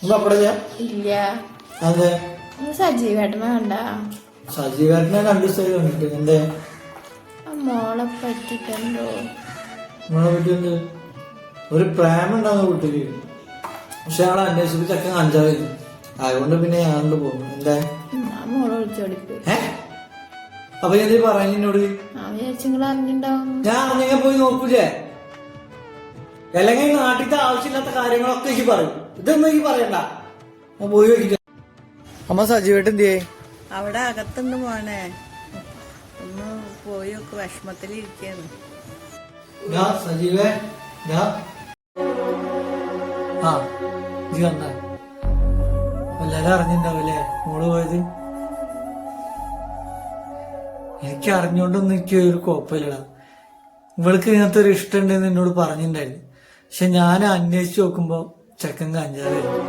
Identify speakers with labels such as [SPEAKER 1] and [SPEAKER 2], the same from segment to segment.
[SPEAKER 1] ഇല്ല. സജീവേട്ടനെ കണ്ട?
[SPEAKER 2] സജീവേട്ടനെ കണ്ടു കണ്ടിട്ട് എന്തേ?
[SPEAKER 1] മോളെ പറ്റിട്ടല്ലോ.
[SPEAKER 2] മോളെ പറ്റി ഒരു പ്രേമുണ്ടാവുന്ന വീട്ടില്. പക്ഷെ ആളെ അന്വേഷിച്ച് ചക്കൻ അഞ്ചാവില്ല. അതുകൊണ്ട് പിന്നെ ഞാനോട് പോകുന്നു. എന്താ
[SPEAKER 1] മോളെ വിളിച്ചോടിപ്പോയി.
[SPEAKER 2] അപ്പൊ എന്തേ പറഞ്ഞു എന്നോട്?
[SPEAKER 1] അറിഞ്ഞിണ്ടാവും.
[SPEAKER 2] ഞാൻ അറിഞ്ഞെങ്കിൽ പോയി നോക്കൂലേ? അല്ലെങ്കിൽ നാട്ടിലത്തെ ആവശ്യമില്ലാത്ത കാര്യങ്ങളൊക്കെ എനിക്ക് പറയും. ഇതൊന്നും എനിക്ക് പറയണ്ട. പോയി നോക്കിട്ട് അമ്മ സജീവേട്ട് എന്തിയേ?
[SPEAKER 3] അവിടെ അകത്തുണ്ട് മോനെ. ഒന്ന് പോയി ഒക്കെ വിഷമത്തിലിരിക്കാണ്.
[SPEAKER 2] സജീവേ കണ്ട എല്ലാരും അറിഞ്ഞിണ്ടാവില്ലേ മോള് പോയത്? എനിക്ക് അറിഞ്ഞോണ്ടൊന്നും എനിക്ക് ഒരു കുഴപ്പമില്ലടാ. ഇവൾക്ക് ഇങ്ങനത്തെ ഒരു ഇഷ്ടം ഉണ്ടെന്ന് എന്നോട് പറഞ്ഞിട്ടുണ്ടായിരുന്നു. പക്ഷെ ഞാൻ അന്വേഷിച്ച് നോക്കുമ്പോ ചെക്കൻ കഞ്ചാവായിരുന്നു.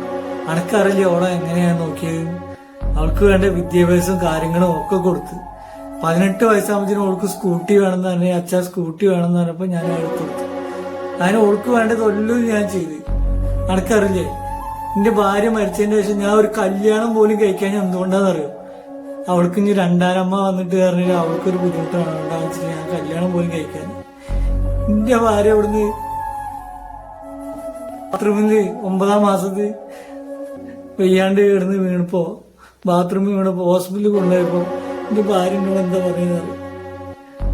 [SPEAKER 2] അനക്കറിയില്ല ഓളെ എങ്ങനെയാ നോക്കിയത്. അവൾക്ക് വേണ്ട വിദ്യാഭ്യാസവും കാര്യങ്ങളും ഒക്കെ കൊടുത്ത് 18 വയസ്സാകുമ്പോഴത്തേനും ഓൾക്ക് സ്കൂട്ടി വേണമെന്ന് പറഞ്ഞ അച്ഛാ സ്കൂട്ടി വേണമെന്ന് പറഞ്ഞപ്പോ ഞാൻ എടുത്തു കൊടുത്തു. അതിന് ഓൾക്ക് വേണ്ടത് എല്ലാം ഞാൻ ചെയ്ത്. അനക്കറിയില്ലേ എന്റെ ഭാര്യ മരിച്ചതിന് ശേഷം ഞാൻ ഒരു കല്യാണം പോലും കഴിക്കാൻ എന്തുകൊണ്ടാണെന്നറിയോ? അവൾക്ക് ഇനി രണ്ടാനമ്മ വന്നിട്ട് പറഞ്ഞാൽ അവൾക്കൊരു ബുദ്ധിമുട്ടാണ്. അതുകൊണ്ടാണെന്ന് വെച്ചിട്ട് ഞാൻ കല്യാണം പോലും കഴിക്കാൻ. എന്റെ ഭാര്യ അവിടുന്ന് ബാത്റൂമില് 9ാം മാസത്ത് വെയ്യാണ്ട് കിടന്ന് വീണപ്പോ ബാത്റൂമിൽ വീണപ്പോ ഹോസ്പിറ്റലിൽ കൊണ്ടുപോയപ്പോ എന്റെ ഭാര്യ എന്നോട് എന്താ പറയുന്നത്?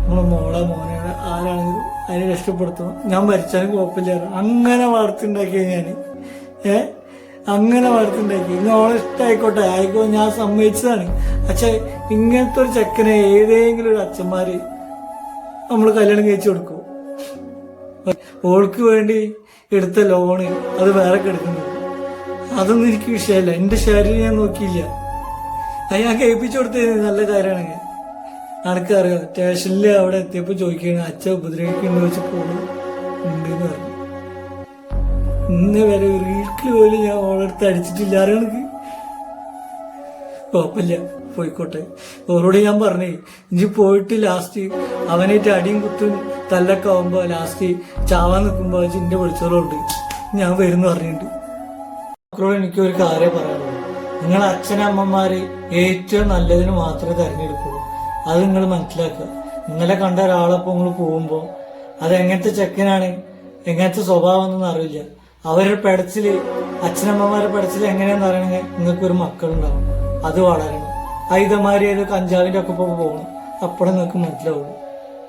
[SPEAKER 2] നമ്മളെ മോനെ ആരാണെങ്കിലും അതിനെ രക്ഷപ്പെടുത്തണം. ഞാൻ മരിച്ചാലും കുഴപ്പമില്ല. അങ്ങനെ വളർത്തിണ്ടാക്കിയ ഞാന് അങ്ങനെ വളർത്തിണ്ടാക്കി. ഓളെ ഇഷ്ടമായിക്കോട്ടെ ആയിക്കോ ഞാൻ സമ്മതിച്ചതാണ്. പക്ഷെ ഇങ്ങനത്തെ ഒരു ചെക്കനെ ഏതെങ്കിലും ഒരു അച്ഛന്മാര് നമ്മള് കല്യാണം കഴിച്ചു കൊടുക്കും. ഓൾക്ക് വേണ്ടി എടുത്ത ലോണ് അത് വേറെ കിടക്കുന്നു. അതൊന്നും എനിക്ക് വിഷയമല്ല. എന്റെ ശരീരം ഞാൻ നോക്കിയില്ല. അത് ഞാൻ കേൾപ്പിച്ചു കൊടുത്തത് നല്ല കാര്യമാണ്. എനിക്കറിയാം സ്റ്റേഷനിൽ അവിടെ എത്തിയപ്പോ ചോദിക്കുകയാണ് അച്ഛൻ ഉപദ്രവിക്കുന്നുണ്ടോ വെച്ച് പോകുന്നുണ്ടെന്ന് പറഞ്ഞു. ഇന്ന് വരെ ഒരു വീട്ടിൽ പോലും ഞാൻ ഓളെടുത്ത് അടിച്ചിട്ടില്ല. അറിയണക്ക് കുഴപ്പമില്ല പോയിക്കോട്ടെ. ഓരോട് ഞാൻ പറഞ്ഞേ ഇഞ്ചി പോയിട്ട് ലാസ്റ്റ് അവനായിട്ട് അടിയും കുത്തും തല്ലൊക്കെ ആവുമ്പോ ലാസ്റ്റ് ചാവാൻ നിൽക്കുമ്പോ ചിന്റെ വിളിച്ചോളുണ്ട് ഞാൻ വരുന്നു പറഞ്ഞിട്ടുണ്ട്. മക്കളോട് എനിക്കൊരു കാര്യം പറയാനുള്ളൂ. നിങ്ങളെ അച്ഛനമ്മമാര് ഏറ്റവും നല്ലതിന് മാത്രമേ തെരഞ്ഞെടുക്കുള്ളൂ. അത് നിങ്ങൾ മനസ്സിലാക്കുക. നിങ്ങളെ കണ്ട ഒരാളൊപ്പം നിങ്ങൾ പോകുമ്പോ അത് എങ്ങനത്തെ ചെക്കനാണ് എങ്ങനത്തെ സ്വഭാവം എന്നൊന്നും അറിയില്ല. അവരുടെ പെടച്ചില് അച്ഛനമ്മമാരുടെ പെടച്ചില് എങ്ങനെയാന്ന് പറയണെങ്കിൽ നിങ്ങൾക്കൊരു മക്കളുണ്ടാവും. അത് വളരണം. ആയുധമാരി ഏതോ കഞ്ചാവിന്റെ ഒക്കെ പോകണം. അപ്പോഴും നിങ്ങൾക്ക് മനസ്സിലാവുള്ളൂ.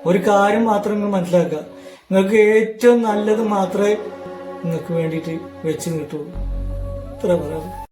[SPEAKER 2] ഒരു കാര്യം മാത്രം നിങ്ങൾ മനസ്സിലാക്കുക. നിങ്ങൾക്ക് ഏറ്റവും നല്ലത് മാത്രമേ നിങ്ങൾക്ക് വേണ്ടിയിട്ട് വെച്ച് നീട്ടുള്ളൂ. ഇത്ര പറയാം.